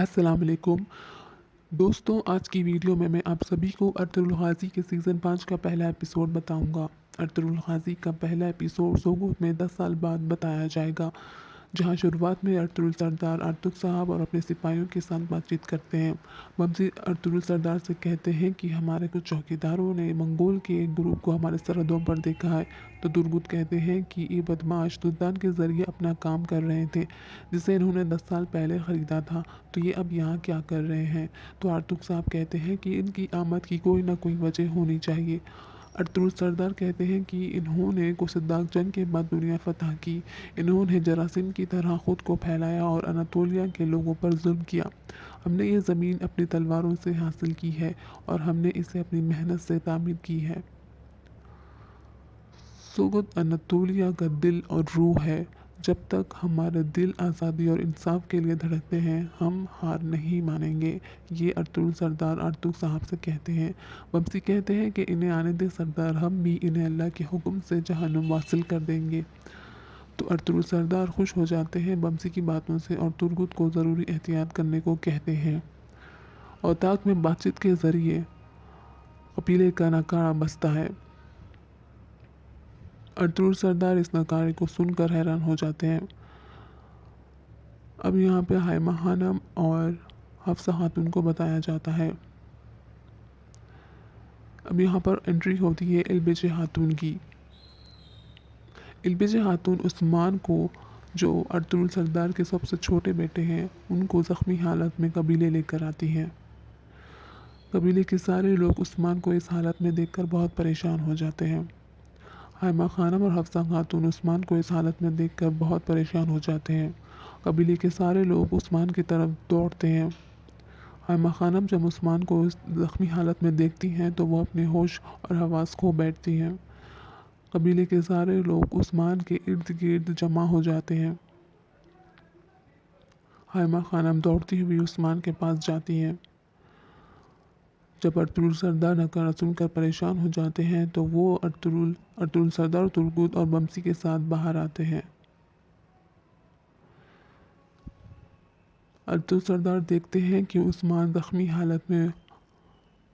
अस्सलाम वालेकुम दोस्तों, आज की वीडियो में मैं आप सभी को अर्तुगरुल गाज़ी के सीज़न 5 का पहला एपिसोड बताऊंगा। अर्तुगरुल गाज़ी का पहला एपिसोड सोगुत में 10 साल बाद बताया जाएगा, जहां शुरुआत में अर्तुगरुल सरदार आर्तुग साहब और अपने सिपाहियों के साथ बातचीत करते हैं। बमसी अर्तुगरुल सरदार से कहते हैं कि हमारे कुछ चौकीदारों ने मंगोल के एक ग्रुप को हमारे सरहदों पर देखा है। तो तुर्गुत कहते हैं कि ये बदमाश सुल्तान के ज़रिए अपना काम कर रहे थे, जिसे इन्होंने 10 साल पहले ख़रीदा था। तो ये अब यहाँ क्या कर रहे हैं? तो आर्तुग साहब कहते हैं कि इनकी आमद की कोई ना कोई वजह होनी चाहिए। अर्तुगरुल सरदार कहते हैं कि इन्होंने कुसदाग जंग के बाद दुनिया फतह की। इन्होंने जरासीम की तरह ख़ुद को फैलाया और अनातोलिया के लोगों पर जुल्म किया। हमने ये ज़मीन अपनी तलवारों से हासिल की है और हमने इसे अपनी मेहनत से तामीर की है। सोगुत अनातोलिया का दिल और रूह है। जब तक हमारे दिल आज़ादी और इंसाफ के लिए धड़कते हैं, हम हार नहीं मानेंगे। ये अर्तुगरुल सरदार आर्तुग साहब से कहते हैं। बमसी कहते हैं कि इन्हें आने दे सरदार, हम भी इन्हें अल्लाह के हुक्म से जहन्नुम वासिल कर देंगे। तो अर्तुगरुल सरदार खुश हो जाते हैं बमसी की बातों से और तुर्गुत को ज़रूरी एहतियात करने को कहते हैं। औताक में बातचीत के ज़रिए कबीले का नकारा बसता है। अर्तुगरुल सरदार इस नकारे को सुनकर हैरान हो जाते हैं। अब यहाँ पे हाइमा खानम और हफ्सा खातून को बताया जाता है। अब यहाँ पर एंट्री होती है इल्बिज खातून की। इल्बिज खातून उस्मान को, जो अर्तुगरुल सरदार के सबसे छोटे बेटे हैं, उनको ज़ख्मी हालत में कबीले लेकर आती हैं। कबीले के सारे लोग उस्मान को इस हालत में देखकर बहुत परेशान हो जाते हैं। हाइमा खानम और हफ्सा खातून उस्मान को इस हालत में देखकर बहुत परेशान हो जाते हैं। कबीले के सारे लोग उस्मान की तरफ दौड़ते हैं। हाइमा खानम जब उस्मान को इस ज़ख्मी हालत में देखती हैं तो वो अपने होश और हवास खो बैठती हैं। कबीले के सारे लोग उस्मान के इर्द गिर्द जमा हो जाते हैं। हाइमा खानम दौड़ती हुई उस्मान के पास जाती हैं। जब अर्तुगरुल सरदार नकारा सुनकर परेशान हो जाते हैं तो वो अर्तुगरुल सरदार तुर्गुत और बमसी के साथ बाहर आते हैं। अर्तुगरुल सरदार देखते हैं कि उस्मान ज़ख्मी हालत में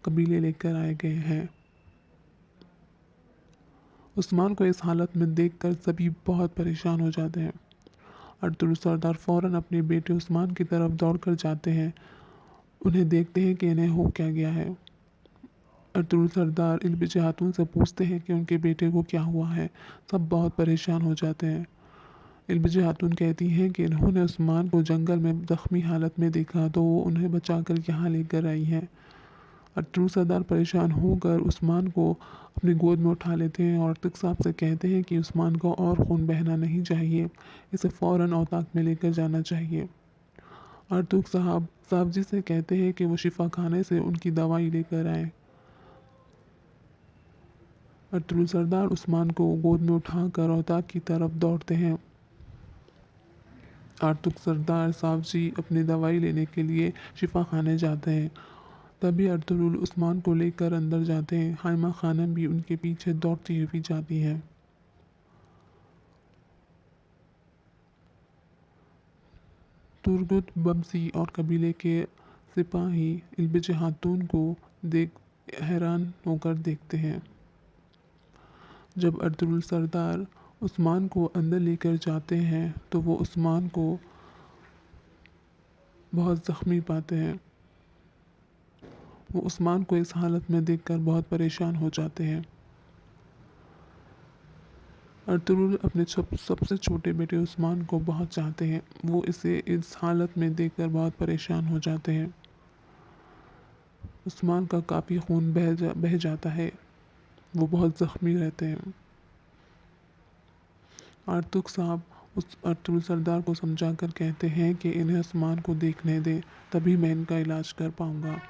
कबीले लेकर आए गए हैं। उस्मान को इस हालत में देखकर सभी बहुत परेशान हो जाते हैं। अर्तुगरुल सरदार फ़ौरन अपने बेटे उस्मान की तरफ दौड़कर जाते हैं। उन्हें देखते हैं कि इन्हें हो क्या गया है। अर्तुगरुल सरदार इल्बिज खातून से पूछते हैं कि उनके बेटे को क्या हुआ है। सब बहुत परेशान हो जाते हैं। इल्बिज खातून कहती हैं कि इन्होंने उस्मान को जंगल में ज़ख्मी हालत में देखा तो वो उन्हें बचाकर यहाँ लेकर आई हैं। अर्तुगरुल सरदार परेशान होकर उस्मान को अपनी गोद में उठा लेते हैं और आर्तुग साहब से कहते हैं कि उस्मान को और खून बहना नहीं चाहिए, इसे फ़ौरन औताक में लेकर जाना चाहिए। आर्तुग साहब जी से कहते हैं कि वो शिफा खाने से उनकी दवाई लेकर आए। अर्तुगरुल सरदार उस्मान को गोद में उठाकर औताक की तरफ दौड़ते हैं। आर्तुग सरदार साहब जी अपनी दवाई लेने के लिए शिफा खाने जाते हैं। तभी अर्तुगरुल उस्मान को लेकर अंदर जाते हैं। हाइमा खानम भी उनके पीछे दौड़ती हुई जाती हैं। तुर्गुत, बमसी और कबीले के सिपाही इल्बिज खातून को देख हैरान होकर देखते हैं। जब अर्तुगरुल सरदार उस्मान को अंदर लेकर जाते हैं तो वो उस्मान को बहुत ज़ख्मी पाते हैं। वो उस्मान को इस हालत में देखकर बहुत परेशान हो जाते हैं। अर्तुगरुल अपने सबसे छोटे बेटे उस्मान को बहुत चाहते हैं। वो इसे इस हालत में देखकर बहुत परेशान हो जाते हैं। उस्मान का काफ़ी खून बह जाता है। वो बहुत ज़ख्मी रहते हैं। आर्तुग साहब उस अर्तुगरुल सरदार को समझाकर कहते हैं कि इन्हें उस्मान को देखने दें, तभी मैं इनका इलाज कर पाऊँगा।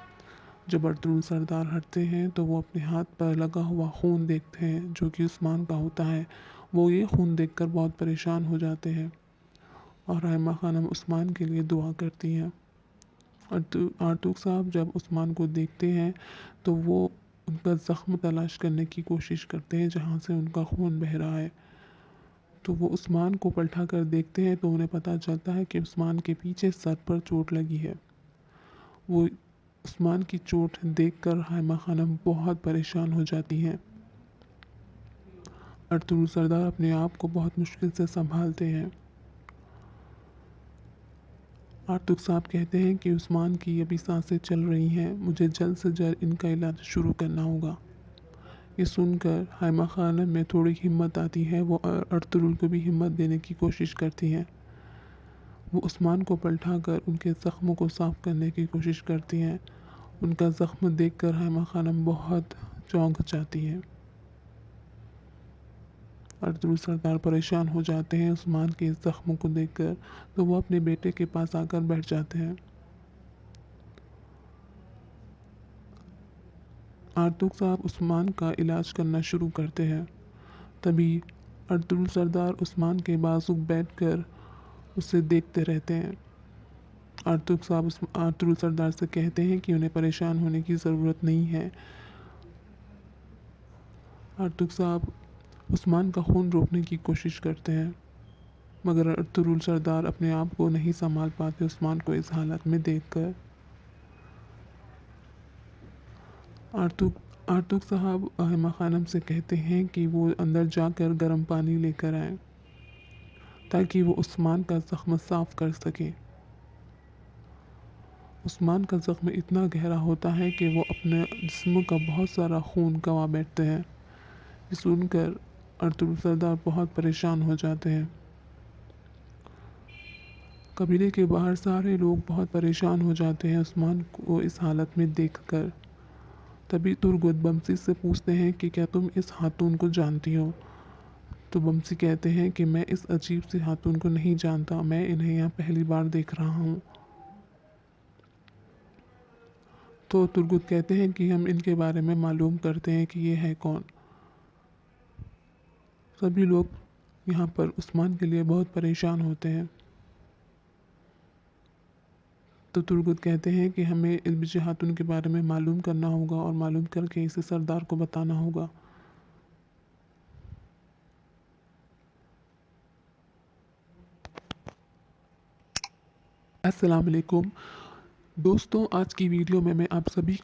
जब अर्तुगरुल सरदार हटते हैं तो वो अपने हाथ पर लगा हुआ खून देखते हैं, जो कि उस्मान का होता है। वो ये खून देखकर बहुत परेशान हो जाते हैं और हाइमा खानम उस्मान के लिए दुआ करती हैं। आर्तुग साहब जब उस्मान को देखते हैं तो वो उनका ज़ख्म तलाश करने की कोशिश करते हैं जहाँ से उनका खून बह रहा है। तो वो उस्मान को पलटा कर देखते हैं तो उन्हें पता चलता है कि उस्मान के पीछे सर पर चोट लगी है। وہ عثمان کی چوٹ دیکھ کر حائمہ خانم بہت پریشان ہو جاتی ہیں۔ ارطغرل سردار اپنے آپ کو بہت مشکل سے سنبھالتے ہیں۔ آرتک صاحب کہتے ہیں کہ عثمان کی ابھی سانسیں چل رہی ہیں، مجھے جلد سے جلد ان کا علاج شروع کرنا ہوگا۔ یہ سن کر حائمہ خانم میں تھوڑی ہمت آتی ہے، وہ ارطغرل کو بھی ہمت دینے کی کوشش کرتی ہیں۔ وہ عثمان کو پلٹا کر ان کے زخموں کو صاف کرنے کی کوشش کرتی ہیں۔ ان کا زخم دیکھ کر حائمہ خانم بہت چونک جاتی ہیں۔ ارطغرل سردار پریشان ہو جاتے ہیں عثمان کے اس زخموں کو دیکھ کر، تو وہ اپنے بیٹے کے پاس آ کر بیٹھ جاتے ہیں۔ آرتک صاحب عثمان کا علاج کرنا شروع کرتے ہیں۔ تبھی ارطغرل سردار عثمان کے بازو بیٹھ کر اسے دیکھتے رہتے ہیں۔ آرتک صاحب ارطغرل سردار سے کہتے ہیں کہ انہیں پریشان ہونے کی ضرورت نہیں ہے۔ آرتک صاحب عثمان کا خون روکنے کی کوشش کرتے ہیں، مگر ارطغرل سردار اپنے آپ کو نہیں سنبھال پاتے عثمان کو اس حالت میں دیکھ کر۔ آرتک صاحب حائمہ خانم سے کہتے ہیں کہ وہ اندر جا کر گرم پانی لے کر آئیں تاکہ وہ عثمان کا زخم صاف کر سکیں۔ عثمان کا زخم اتنا گہرا ہوتا ہے کہ وہ اپنے جسم کا بہت سارا خون گنوا بیٹھتے ہیں۔ یہ سن کر ارطغرل سردار بہت پریشان ہو جاتے ہیں۔ قبیلے کے باہر سارے لوگ بہت پریشان ہو جاتے ہیں عثمان کو اس حالت میں دیکھ کر۔ تبھی ترگت بمسی سے پوچھتے ہیں کہ کیا تم اس خاتون کو جانتی ہو؟ تو بمسی کہتے ہیں کہ میں اس عجیب سی خاتون کو نہیں جانتا، میں انہیں یہاں پہلی بار دیکھ رہا ہوں۔ تو ترگت کہتے ہیں کہ ہم ان کے بارے میں معلوم کرتے ہیں کہ یہ ہے کون۔ سبھی لوگ یہاں پر عثمان کے لیے بہت پریشان ہوتے ہیں۔ تو ترگت کہتے ہیں کہ ہمیں اس بچی خاتون کے بارے میں معلوم کرنا ہوگا اور معلوم کر کے اسے سردار کو بتانا ہوگا۔ السلام علیکم دوستوں، آج کی ویڈیو میں آپ سبھی